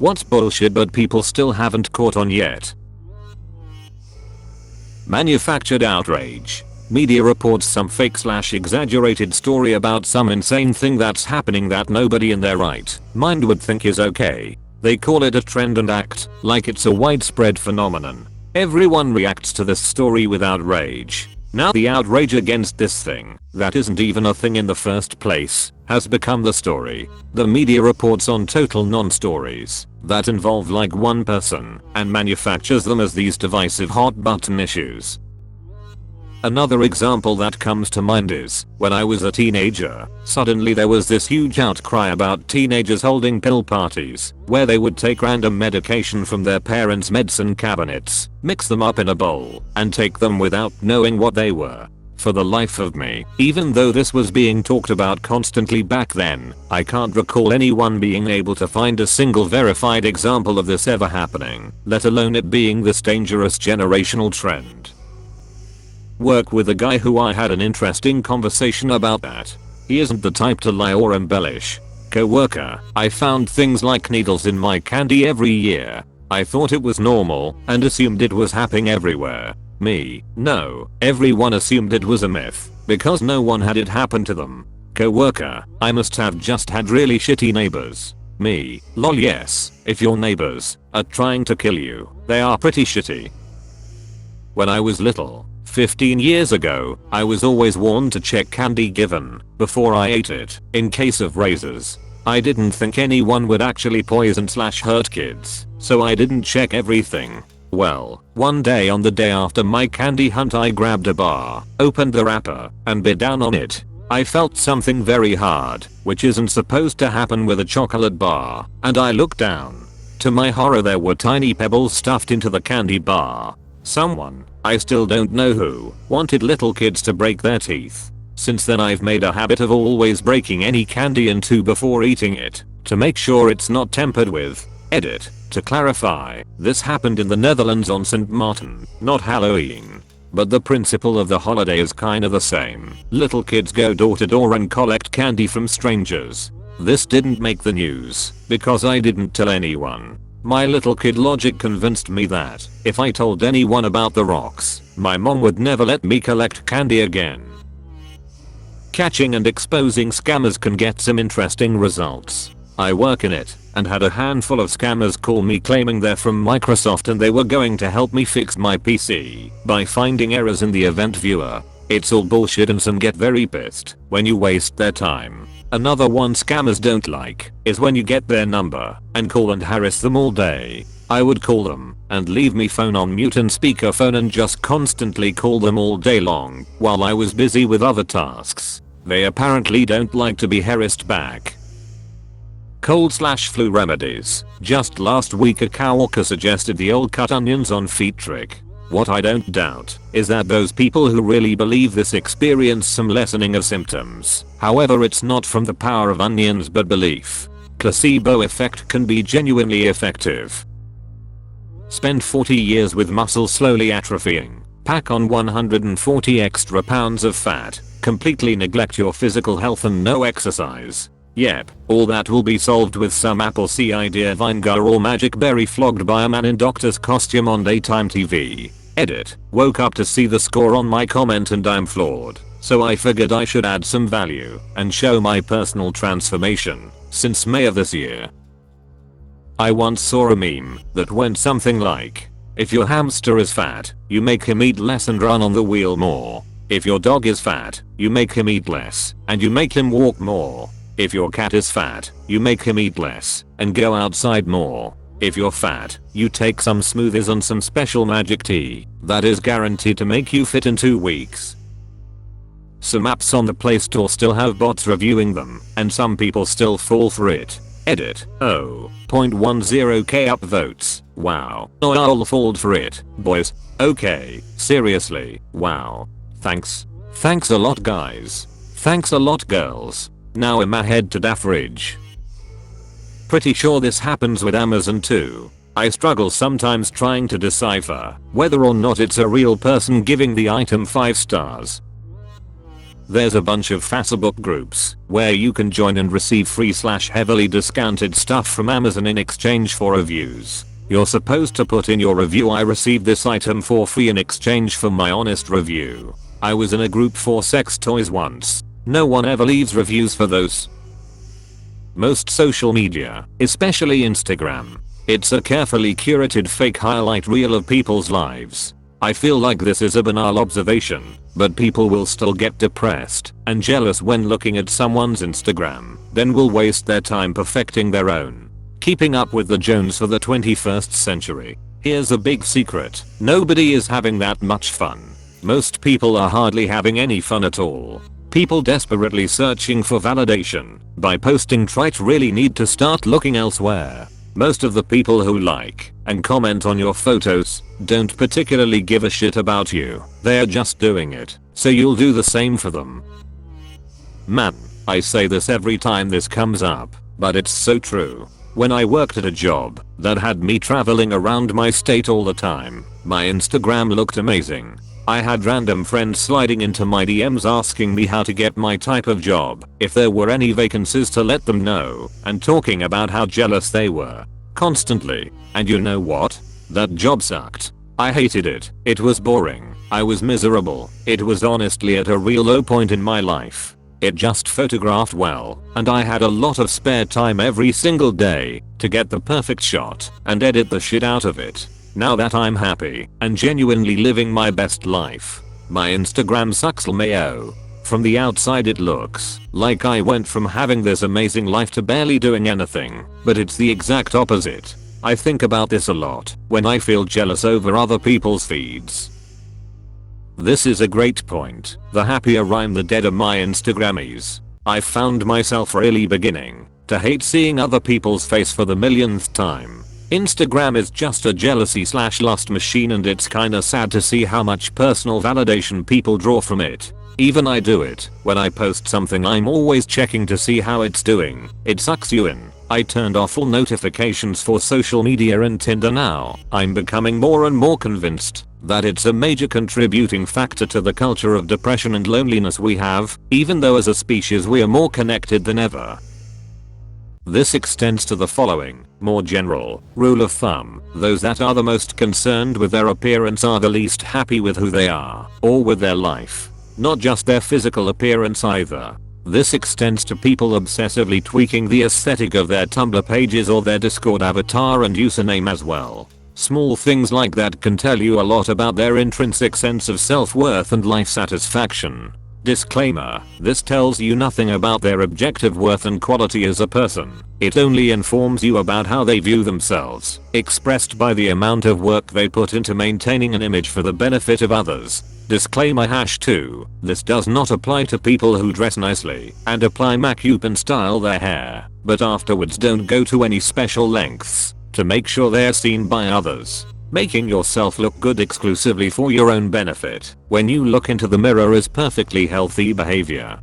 What's bullshit but people still haven't caught on yet? Manufactured outrage. Media reports some fake/exaggerated story about some insane thing that's happening that nobody in their right mind would think is okay. They call it a trend and act like it's a widespread phenomenon. Everyone reacts to this story with outrage. Now the outrage against this thing, that isn't even a thing in the first place, has become the story. The media reports on total non-stories that involve like one person and manufactures them as these divisive hot button issues. Another example that comes to mind is, when I was a teenager, suddenly there was this huge outcry about teenagers holding pill parties, where they would take random medication from their parents' medicine cabinets, mix them up in a bowl, and take them without knowing what they were. For the life of me, even though this was being talked about constantly back then, I can't recall anyone being able to find a single verified example of this ever happening, let alone it being this dangerous generational trend. Work with a guy who I had an interesting conversation about that. He isn't the type to lie or embellish. Coworker, I found things like needles in my candy every year. I thought it was normal and assumed it was happening everywhere. Me, no, everyone assumed it was a myth because no one had it happen to them. Coworker, I must have just had really shitty neighbors. Me, lol, yes, if your neighbors are trying to kill you, they are pretty shitty. When I was little, 15 years ago, I was always warned to check candy given before I ate it in case of razors. I didn't think anyone would actually poison/hurt kids, so I didn't check everything. Well, one day on the day after my candy hunt I grabbed a bar, opened the wrapper, and bit down on it. I felt something very hard, which isn't supposed to happen with a chocolate bar, and I looked down. To my horror there were tiny pebbles stuffed into the candy bar. Someone, I still don't know who, wanted little kids to break their teeth. Since then I've made a habit of always breaking any candy in two before eating it, to make sure it's not tempered with. Edit. To clarify, this happened in the Netherlands on St. Martin, not Halloween. But the principle of the holiday is kinda the same. Little kids go door to door and collect candy from strangers. This didn't make the news, because I didn't tell anyone. My little kid logic convinced me that, if I told anyone about the rocks, my mom would never let me collect candy again. Catching and exposing scammers can get some interesting results. I work in it, and had a handful of scammers call me claiming they're from Microsoft and they were going to help me fix my PC by finding errors in the event viewer. It's all bullshit and some get very pissed when you waste their time. Another one scammers don't like is when you get their number and call and harass them all day. I would call them and leave me phone on mute and speakerphone and just constantly call them all day long while I was busy with other tasks. They apparently don't like to be harassed back. Cold/flu remedies. Just last week a coworker suggested the old cut onions on feet trick. What I don't doubt is that those people who really believe this experience some lessening of symptoms. However, it's not from the power of onions but belief. Placebo effect can be genuinely effective. Spend 40 years with muscle slowly atrophying. Pack on 140 extra pounds of fat. Completely neglect your physical health and no exercise. Yep, all that will be solved with some apple cider vinegar or magic berry flogged by a man in doctor's costume on daytime TV. Edit. Woke up to see the score on my comment and I'm floored. So I figured I should add some value and show my personal transformation since May of this year. I once saw a meme that went something like, if your hamster is fat, you make him eat less and run on the wheel more. If your dog is fat, you make him eat less and you make him walk more. If your cat is fat, you make him eat less and go outside more. If you're fat, you take some smoothies and some special magic tea that is guaranteed to make you fit in 2 weeks. Some apps on the Play Store still have bots reviewing them, and some people still fall for it. Edit. 0.10k upvotes. Wow. I'll fall for it, boys. Okay, seriously, wow. Thanks. Thanks a lot guys. Thanks a lot girls. Now in my head to fridge. Pretty sure this happens with Amazon too. I struggle sometimes trying to decipher whether or not it's a real person giving the item 5 stars. There's a bunch of Facebook groups where you can join and receive free/heavily discounted stuff from Amazon in exchange for reviews. You're supposed to put in your review, "I received this item for free in exchange for my honest review." I was in a group for sex toys once. No one ever leaves reviews for those. Most social media, especially Instagram, it's a carefully curated fake highlight reel of people's lives. I feel like this is a banal observation, but people will still get depressed and jealous when looking at someone's Instagram, then will waste their time perfecting their own. Keeping up with the Jones for the 21st century. Here's a big secret: nobody is having that much fun. Most people are hardly having any fun at all. People desperately searching for validation by posting trite really need to start looking elsewhere. Most of the people who like and comment on your photos don't particularly give a shit about you. They're just doing it, so you'll do the same for them. Man, I say this every time this comes up, but it's so true. When I worked at a job that had me traveling around my state all the time, my Instagram looked amazing. I had random friends sliding into my DMs asking me how to get my type of job, if there were any vacancies to let them know, and talking about how jealous they were. Constantly. And you know what? That job sucked. I hated it. It was boring. I was miserable. It was honestly at a real low point in my life. It just photographed well, and I had a lot of spare time every single day to get the perfect shot and edit the shit out of it. Now that I'm happy and genuinely living my best life, my Instagram sucks lmayo. From the outside it looks like I went from having this amazing life to barely doing anything, but it's the exact opposite. I think about this a lot when I feel jealous over other people's feeds. This is a great point. The happier I'm, the deader my Instagram is. I found myself really beginning to hate seeing other people's face for the millionth time. Instagram is just a jealousy/lust machine, and it's kinda sad to see how much personal validation people draw from it. Even I do it. When I post something, I'm always checking to see how it's doing. It sucks you in. I turned off all notifications for social media and Tinder now. I'm becoming more and more convinced that it's a major contributing factor to the culture of depression and loneliness we have, even though as a species we are more connected than ever. This extends to the following, more general, rule of thumb: those that are the most concerned with their appearance are the least happy with who they are, or with their life. Not just their physical appearance either. This extends to people obsessively tweaking the aesthetic of their Tumblr pages or their Discord avatar and username as well. Small things like that can tell you a lot about their intrinsic sense of self-worth and life satisfaction. Disclaimer: this tells you nothing about their objective worth and quality as a person. It only informs you about how they view themselves, expressed by the amount of work they put into maintaining an image for the benefit of others. Disclaimer #2. This does not apply to people who dress nicely and apply makeup and style their hair, but afterwards don't go to any special lengths to make sure they're seen by others. Making yourself look good exclusively for your own benefit when you look into the mirror is perfectly healthy behavior.